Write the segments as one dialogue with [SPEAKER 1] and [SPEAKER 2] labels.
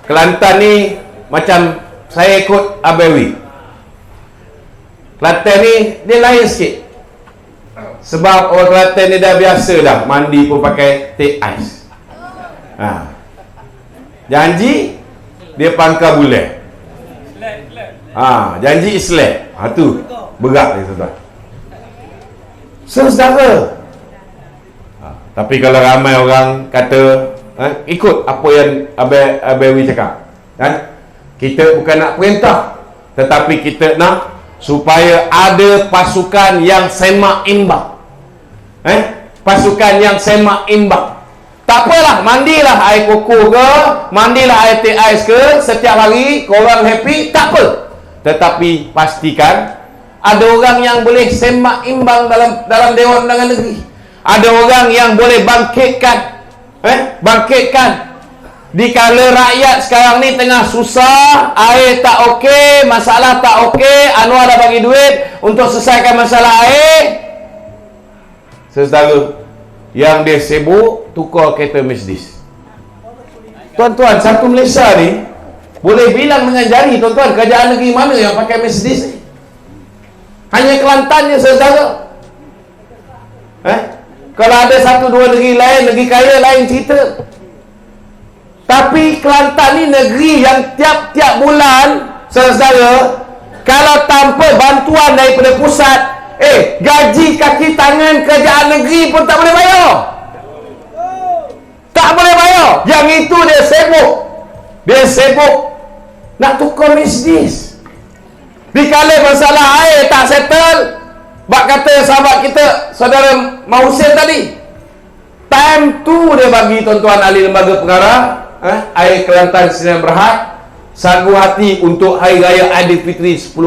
[SPEAKER 1] Kelantan ni macam saya ikut Abawi. Kelantan ni dia lain sikit. Sebab orang Kelantan ni dah biasa dah mandi pun pakai teh ais. Janji dia pangkal bulan. Janji Islam. Tu berat dia tuan. Saudara. Tapi kalau ramai orang kata ikut apa yang Abawi cakap, kan? Kita bukan nak perintah, tetapi kita nak supaya ada pasukan yang semak imbang. Pasukan yang semak imbang. Tak apalah, mandilah air koko ke, mandilah air teh ais ke, setiap hari korang happy, tak apa. Tetapi pastikan ada orang yang boleh semak imbang dalam Dewan Undangan Negeri. Ada orang yang boleh bangkitkan dikala rakyat sekarang ni tengah susah, air tak okey, masalah tak okey, Anwar dah bagi duit untuk selesaikan masalah air. Saudara, yang dia sibuk tukar kereta Mercedes. Tuan-tuan, satu Malaysia ni boleh bilang dengan jari, tuan-tuan, kerajaan negeri mana yang pakai Mercedes ni? Hanya Kelantan je, saudara. Kalau ada satu dua negeri lain, negeri kaya lain cerita. Tapi Kelantan ni negeri yang tiap-tiap bulan, saudara, kalau tanpa bantuan daripada pusat, gaji kaki tangan kerajaan negeri pun tak boleh bayar. Tak boleh bayar. Yang itu dia sibuk. Dia sibuk nak tukar Mercedes. Dikala masalah air tak settle, bak kata sahabat kita, saudara Mahusin tadi, time tu dia bagi tuan-tuan ahli lembaga pengarah air Kelantan Sdn Bhd sanggup hati untuk hari raya Aidilfitri 10,000.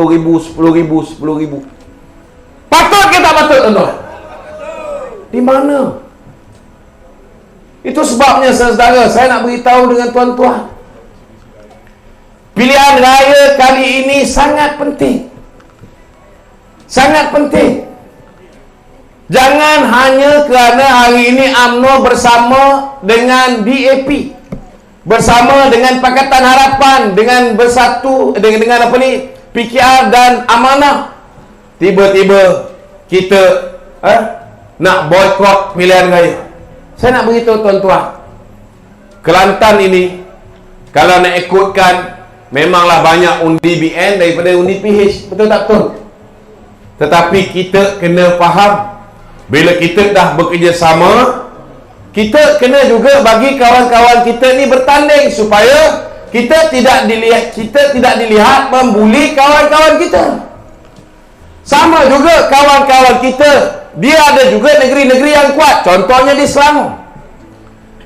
[SPEAKER 1] Patut ke tak patut, tuan-tuan? Di mana? Itu sebabnya, saudara, saya nak beritahu dengan tuan-tuan, pilihan raya kali ini sangat penting. Sangat penting. Jangan hanya kerana hari ini UMNO bersama dengan DAP, bersama dengan Pakatan Harapan, dengan bersatu dengan apa ni, PKR dan Amanah, tiba-tiba kita nak boikot pilihan raya. Saya nak beritahu tuan-tuan, Kelantan ini kalau nak ikutkan, memanglah banyak undi BN daripada undi PH, betul tak betul? Tetapi kita kena faham, bila kita dah bekerjasama, kita kena juga bagi kawan-kawan kita ni bertanding, supaya kita tidak dilihat membuli kawan-kawan kita. Sama juga kawan-kawan kita, dia ada juga negeri-negeri yang kuat. Contohnya di Selangor.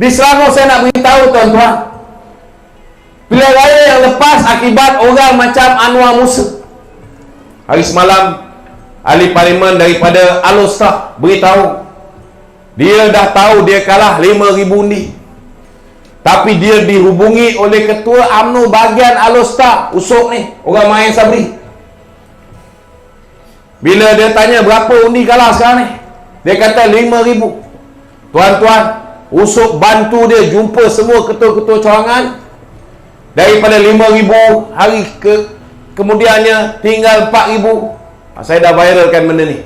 [SPEAKER 1] Di Selangor saya nak beritahu tuan-tuan, pilihan raya yang lepas akibat orang macam Anwar Musa. Hari semalam ahli parlimen daripada Alostar beritahu, dia dah tahu dia kalah 5,000 undi, tapi dia dihubungi oleh ketua UMNO bahagian Alostar Usop ni, orang Main Sabri. Bila dia tanya berapa undi kalah sekarang ni, dia kata 5,000. Tuan-tuan, Usop bantu dia jumpa semua ketua-ketua cawangan. Daripada 5,000 hari kemudiannya tinggal 4,000. Saya dah viralkan benda ni.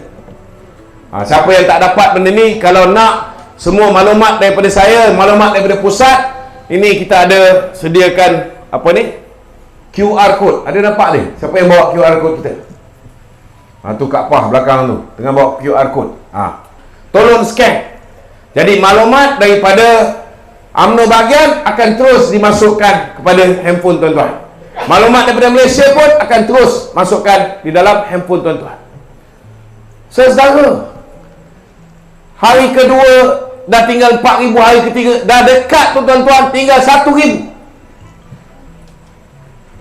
[SPEAKER 1] Siapa yang tak dapat benda ni, kalau nak semua maklumat daripada saya, maklumat daripada pusat, ini kita ada sediakan apa ni, QR code. Ada nampak ni? Siapa yang bawa QR code kita? Tu Kak Pah belakang tu tengah bawa QR code. Tolong scan. Jadi maklumat daripada UMNO bahagian akan terus dimasukkan kepada handphone tuan-tuan. Maklumat daripada Malaysia pun akan terus masukkan di dalam handphone tuan-tuan. Saudara, hari kedua dah tinggal 4,000, hari ketiga dah dekat tuan-tuan, tinggal 1,000.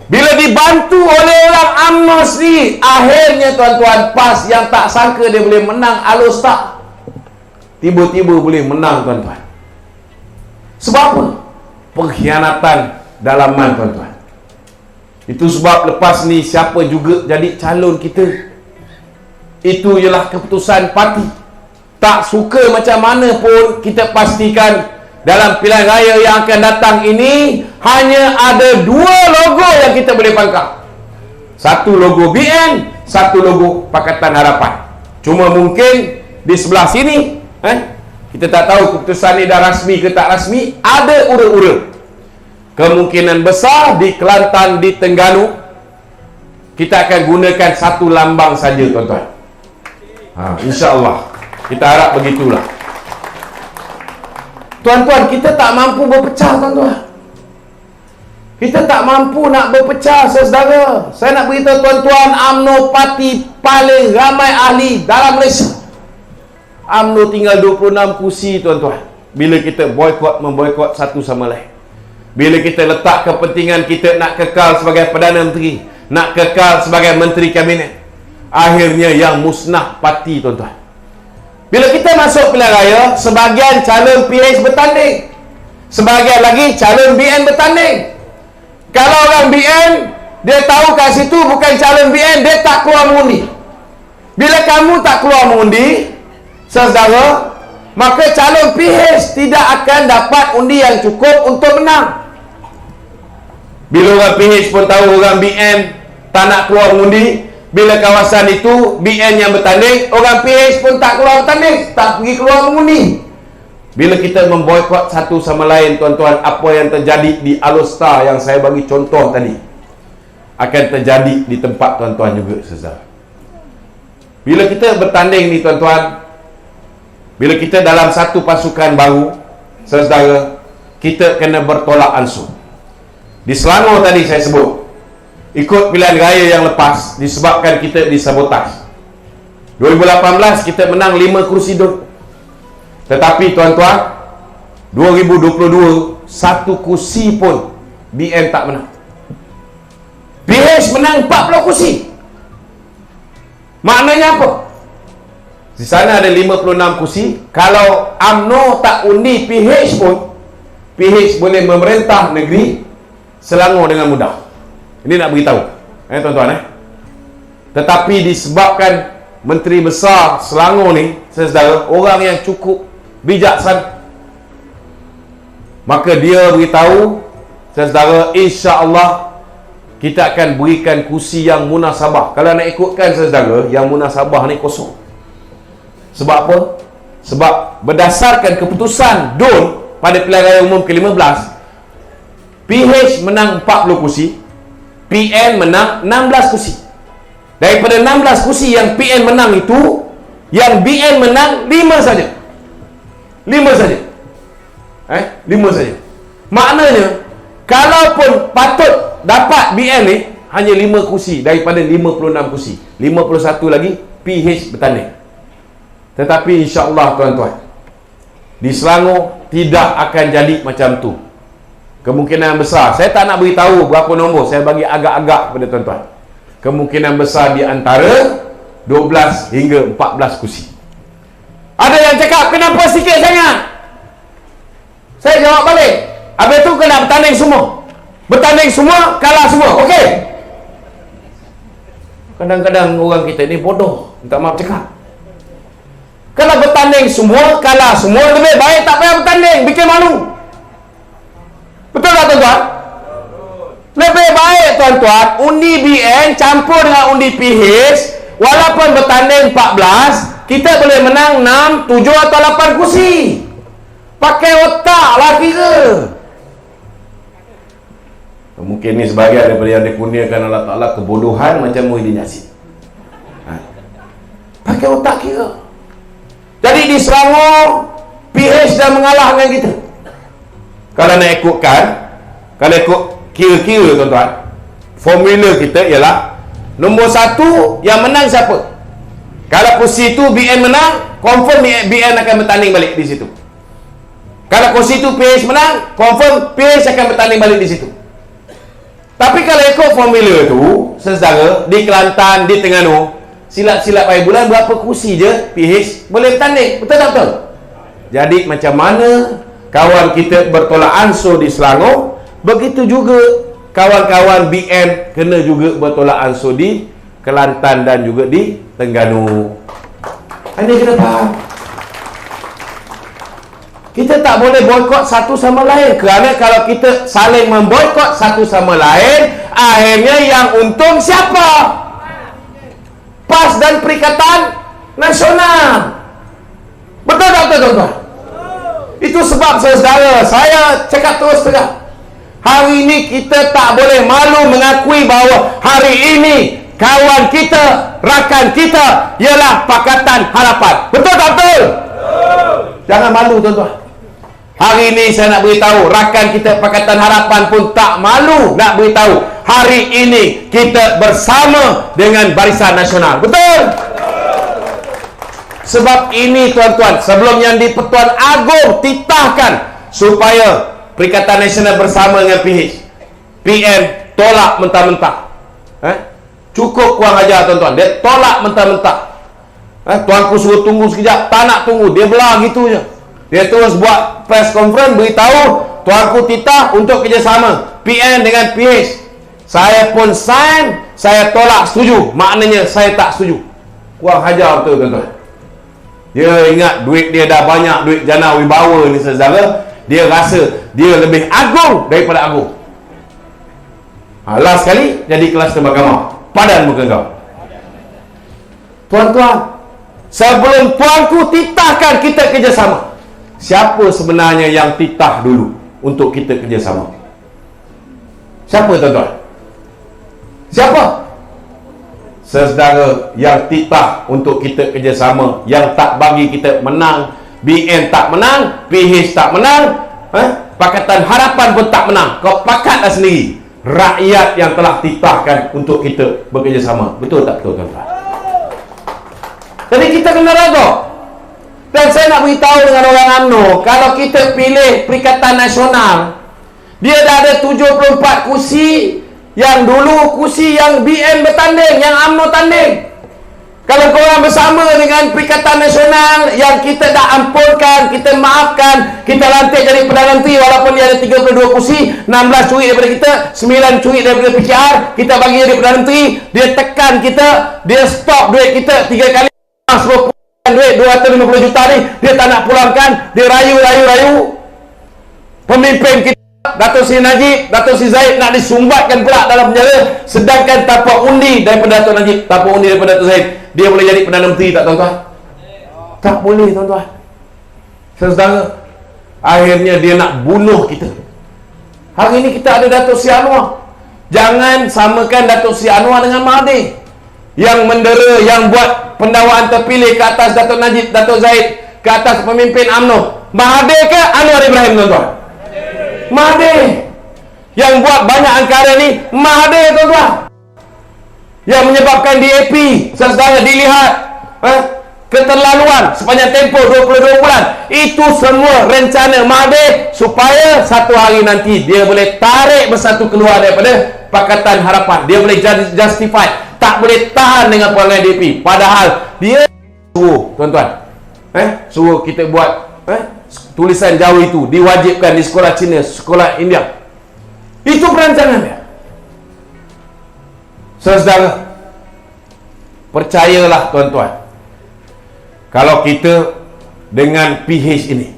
[SPEAKER 1] Bila dibantu oleh orang UMNO sendiri, akhirnya tuan-tuan, PAS yang tak sangka dia boleh menang Alostar, tiba-tiba boleh menang, tuan-tuan. Sebab apa? Pengkhianatan dalaman, tuan-tuan. Itu sebab lepas ni siapa juga jadi calon kita, itu ialah keputusan parti. Tak suka macam mana pun, kita pastikan dalam pilihan raya yang akan datang ini hanya ada 2 logo yang kita boleh pangkal. Satu logo BN, satu logo Pakatan Harapan. Cuma mungkin di sebelah sini kita tak tahu keputusan ini dah rasmi ke tak rasmi, ada ura-ura. Kemungkinan besar di Kelantan, di Terengganu, kita akan gunakan satu lambang saja, tuan-tuan. InsyaAllah kita harap begitulah. Tuan-tuan, kita tak mampu berpecah, tuan-tuan. Kita tak mampu nak berpecah, saudara. Saya nak beritahu tuan-tuan, UMNO parti paling ramai ahli dalam Malaysia. UMNO tinggal 26 kursi, tuan-tuan. Bila kita memboikot satu sama lain. Bila kita letak kepentingan kita nak kekal sebagai Perdana Menteri, nak kekal sebagai Menteri Kabinet, akhirnya yang musnah parti, tuan-tuan. Bila kita masuk pilihan raya, sebahagian calon PH bertanding, sebahagian lagi calon BN bertanding. Kalau orang BN, dia tahu kat situ bukan calon BN, dia tak keluar mengundi. Bila kamu tak keluar mengundi, saudara, maka calon PH tidak akan dapat undi yang cukup untuk menang. Bila orang PH pun tahu orang BN tak nak keluar mengundi, bila kawasan itu BN yang bertanding, orang PH pun tak keluar bertanding, tak pergi keluar mengundi. Bila kita memboikot satu sama lain, tuan-tuan, apa yang terjadi di Alostar yang saya bagi contoh tadi akan terjadi di tempat tuan-tuan juga, saudara. Bila kita bertanding ni, tuan-tuan, bila kita dalam satu pasukan baru, saudara, kita kena bertolak ansur. Di Selangor tadi saya sebut, ikut pilihan raya yang lepas, disebabkan kita disabotaj. 2018 kita menang 5 kursi duduk. Tetapi tuan-tuan, 2022 satu kursi pun BN tak menang. PH menang 40 kursi. Maknanya apa? Di sana ada 56 kursi. Kalau UMNO tak undi PH pun, PH boleh memerintah negeri Selangor dengan mudah. Ini nak beritahu, tuan-tuan. Tetapi disebabkan Menteri Besar Selangor ni, saudara, orang yang cukup bijaksana, maka dia beritahu, saudara, insya-Allah kita akan berikan kursi yang munasabah. Kalau nak ikutkan, saudara, yang munasabah ni kosong. Sebab apa? Sebab berdasarkan keputusan DUN pada pilihan raya umum ke-15, PH menang 40 kursi, PN menang 16 kursi. Daripada 16 kursi yang PN menang itu, yang BN menang 5 saja. 5 saja. 5 saja. Maknanya, kalaupun patut dapat BN ni, hanya 5 kursi daripada 56 kursi. 51 lagi PH bertanding. Tetapi insya-Allah, tuan-tuan, di Selangor tidak akan jadi macam tu. Kemungkinan besar, saya tak nak beritahu berapa nombor, saya bagi agak-agak kepada tuan-tuan. Kemungkinan besar di antara 12 hingga 14 kursi. Ada yang cakap, kenapa sikit sangat? Saya jawab balik, habis tu kena bertanding semua. Bertanding semua, kalah semua, okey? Kadang-kadang orang kita ni bodoh, minta maaf cakap. Kalau bertanding semua, kalah semua, lebih baik tak payah bertanding, bikin malu. Betul tak, tuan-tuan? Lebih baik, tuan-tuan, undi BN campur dengan undi PH, walaupun bertanding 14, kita boleh menang 6, 7 atau 8 kursi. Pakai otak lah kira. Mungkin ni sebahagian daripada yang dikurniakan Allah Ta'ala kebodohan macam Muhyiddin Yassin. Pakai otak kira. Jadi di Selangor, PH dah mengalah dengan kita. Kalau nak ikutkan, kalau ikut kira-kira, tuan-tuan, formula kita ialah nombor 1 yang menang siapa? Kalau kursi itu BN menang, confirm BN akan bertanding balik di situ. Kalau kursi itu PH menang, confirm PH akan bertanding balik di situ. Tapi kalau ikut formula tu, saudara, di Kelantan, di Terengganu, silap-silap air bulan berapa kursi je PH boleh bertanding. Betul tak betul? Jadi macam mana kawan kita bertolak ansur di Selangor, begitu juga kawan-kawan BN kena juga bertolak ansur di Kelantan dan juga di Terengganu. Anda kena faham. Kita tak boleh boikot satu sama lain. Kerana kalau kita saling memboikot satu sama lain, akhirnya yang untung siapa? PAS dan Perikatan Nasional. Betul tak betul, tuan-tuan? Itu sebab saudara, saya cakap terus terang. Hari ini kita tak boleh malu mengakui bahawa hari ini kawan kita, rakan kita ialah Pakatan Harapan. Betul tak betul? Jangan malu, tuan-tuan. Hari ini saya nak beritahu, rakan kita Pakatan Harapan pun tak malu nak beritahu, hari ini kita bersama dengan Barisan Nasional. Betul? Sebab ini, tuan-tuan, sebelum yang di-Pertuan Agong titahkan supaya Perikatan Nasional bersama dengan PH, PM tolak mentah-mentah. Cukup kurang ajar, tuan-tuan. Dia tolak mentah-mentah. Tuanku suruh tunggu sekejap, tak nak tunggu, dia belah gitu je. Dia terus buat press conference beritahu tuanku titah untuk kerjasama PM dengan PH. Saya pun sign, saya tolak setuju. Maknanya saya tak setuju. Kurang ajar betul, tuan-tuan. Dia ingat duit dia dah banyak, duit jana wibawa ni saudara. Dia rasa dia lebih agung daripada agung. Last sekali jadi kelas mahkamah. Padan muka kau. Tuan-tuan, sebelum tuanku titahkan kita kerjasama, siapa sebenarnya yang titah dulu untuk kita kerjasama? Siapa, tuan-tuan? Siapa? Saudara yang titah untuk kita kerjasama, yang tak bagi kita menang. BN tak menang, PH tak menang, Pakatan Harapan pun tak menang. Kau pakatlah sendiri. Rakyat yang telah titahkan untuk kita bekerjasama. Betul tak betul, tuan-tuan? Jadi kita kena ragu. Dan saya nak beritahu dengan orang UMNO, kalau kita pilih Perikatan Nasional, dia dah ada 74 kursi. Yang dulu kursi yang BN bertanding, yang UMNO tanding. Kalau korang bersama dengan Perikatan Nasional yang kita dah ampunkan, kita maafkan, kita lantik jadi Perdana Menteri walaupun dia ada 32 kursi, 16 curi daripada kita, 9 curi daripada PKR, kita bagi jadi Perdana Menteri, dia tekan kita, dia stop duit kita 3 kali, 10 duit 250 juta ni, dia tak nak pulangkan, dia rayu. Pemimpin kita Dato' Seri Najib, Dato' Seri Zahid nak disumbatkan pula dalam penjara, sedangkan tapak undi daripada Dato' Najib, tapak undi daripada Dato' Zahid, dia boleh jadi Perdana Menteri tak, tuan-tuan? Tak boleh, tuan-tuan. Saudara, akhirnya dia nak bunuh kita. Hari ini kita ada Dato' Seri Anwar. Jangan samakan Dato' Seri Anwar dengan Mahathir yang mendera, yang buat pendakwaan terpilih ke atas Dato' Najib, Dato' Zahid, ke atas pemimpin UMNO. Mahathir ke Anwar Ibrahim, tuan-tuan? Mahathir. Yang buat banyak angkara ni Mahathir, tuan-tuan. Yang menyebabkan DAP, saudara, dilihat keterlaluan sepanjang tempoh 22 bulan. Itu semua rencana Mahathir supaya satu hari nanti dia boleh tarik bersatu keluar daripada Pakatan Harapan. Dia boleh justify, tak boleh tahan dengan perangai DAP. Padahal dia suruh, tuan-tuan, suruh kita buat tulisan Jawa itu diwajibkan di sekolah Cina, sekolah India. Itu perancangan dia. Saudara, percayalah, tuan-tuan, kalau kita dengan PH ini,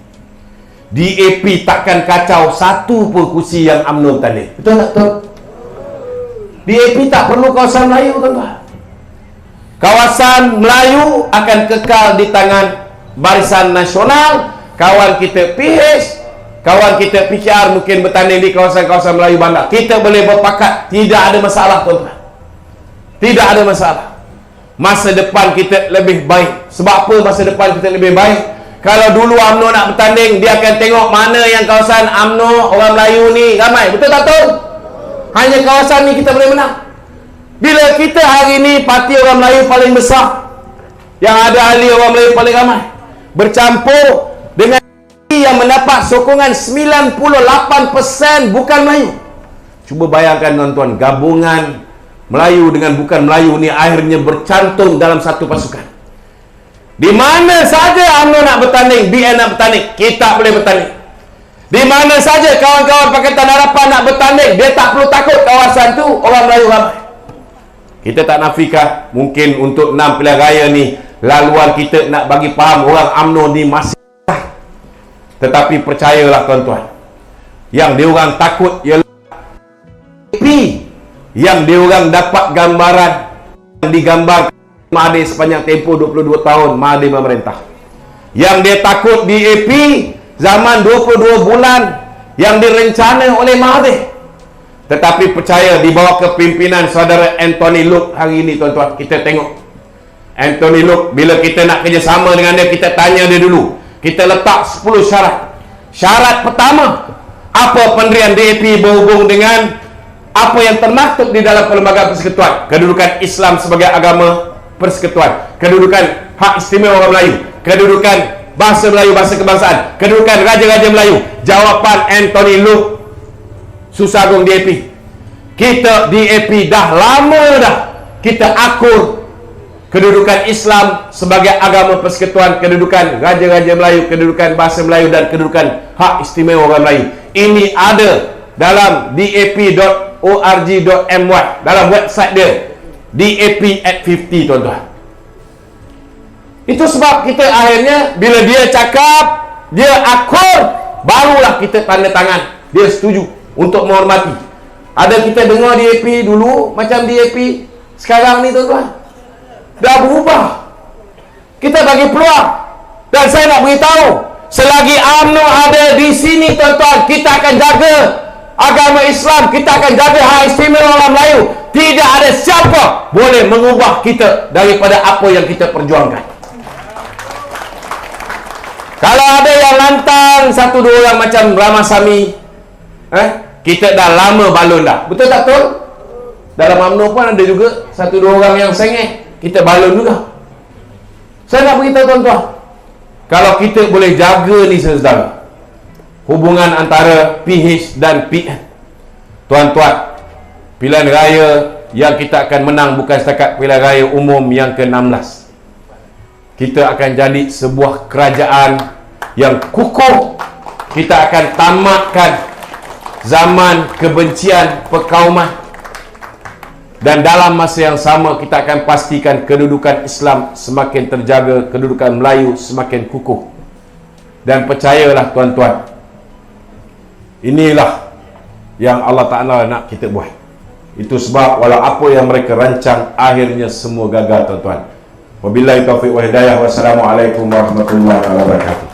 [SPEAKER 1] DAP takkan kacau satu pun kursi yang UMNO tadi. Betul tak, betul? DAP tak perlu kawasan Melayu, tuan-tuan. Kawasan Melayu akan kekal di tangan Barisan Nasional. Kawan kita PH, kawan kita PKR mungkin bertanding di kawasan-kawasan Melayu bandar. Kita boleh berpakat, tidak ada masalah, tuan-tuan. Tidak ada masalah. Masa depan kita lebih baik. Sebab apa masa depan kita lebih baik? Kalau dulu UMNO nak bertanding, dia akan tengok mana yang kawasan UMNO orang Melayu ni ramai. Betul tak, betul? Hanya kawasan ni kita boleh menang. Bila kita hari ni parti orang Melayu paling besar, yang ada ahli orang Melayu paling ramai, bercampur dengan yang mendapat sokongan 98% bukan Melayu. Cuba bayangkan, tuan-tuan, gabungan Melayu dengan bukan Melayu ni akhirnya bercantum dalam satu pasukan. Di mana saja UMNO nak bertanding, BN nak bertanding, kita boleh bertanding. Di mana saja kawan-kawan Pakatan Harapan nak bertanding, dia tak perlu takut kawasan tu orang Melayu ramai. Kita tak nafikan mungkin untuk 6 pilihan raya ni laluan kita nak bagi faham orang UMNO ni masih Tetapi percayalah tuan-tuan, yang diorang takut ialah AP, yang diorang dapat gambaran yang digambar Mahathir sepanjang tempoh 22 tahun Mahathir memerintah. Yang dia takut di AP zaman 22 bulan yang direncana oleh Mahathir. Tetapi percaya di bawah kepimpinan saudara Anthony Loke hari ini tuan-tuan, kita tengok Anthony Loke, bila kita nak kerjasama dengan dia, kita tanya dia dulu. Kita letak 10 syarat. Syarat pertama, apa pendirian DAP berhubung dengan apa yang termaktub di dalam Perlembagaan Persekutuan? Kedudukan Islam sebagai agama persekutuan, kedudukan hak istimewa orang Melayu, kedudukan bahasa Melayu, bahasa kebangsaan, kedudukan Raja-Raja Melayu. Jawapan Anthony Loke, Susah Agung DAP, kita DAP dah lama dah kita akur kedudukan Islam sebagai agama persekutuan, kedudukan Raja-Raja Melayu, kedudukan bahasa Melayu, dan kedudukan hak istimewa orang Melayu. Ini ada dalam dap.org.my, dalam website dia, DAP at 50 tuan-tuan. Itu sebab kita akhirnya bila dia cakap, dia akur, barulah kita tanda tangan, dia setuju untuk menghormati. Ada kita dengar DAP dulu macam DAP sekarang ni tuan-tuan, dah berubah. Kita bagi peluang, dan saya nak beritahu, selagi UMNO ada di sini tuan-tuan, kita akan jaga agama Islam, kita akan jaga hak istimewa orang Melayu. Tidak ada siapa boleh mengubah kita daripada apa yang kita perjuangkan. Kalau ada yang lantang satu dua orang macam Ramasamy, kita dah lama balon dah. Betul tak betul? Dalam UMNO pun ada juga satu dua orang yang sengeh, kita balon juga. Saya nak beritahu tuan-tuan, kalau kita boleh jaga ni saudara, hubungan antara PH dan PM, tuan-tuan, pilihan raya yang kita akan menang bukan setakat pilihan raya umum yang ke-16. Kita akan jadi sebuah kerajaan yang kukuh. Kita akan tamatkan zaman kebencian perkauman, dan dalam masa yang sama kita akan pastikan kedudukan Islam semakin terjaga, kedudukan Melayu semakin kukuh. Dan percayalah tuan-tuan, inilah yang Allah Ta'ala nak kita buat. Itu sebab walau apa yang mereka rancang, akhirnya semua gagal tuan-tuan. Wabillahi taufiq wa hidayah. Wassalamualaikum warahmatullahi wabarakatuh.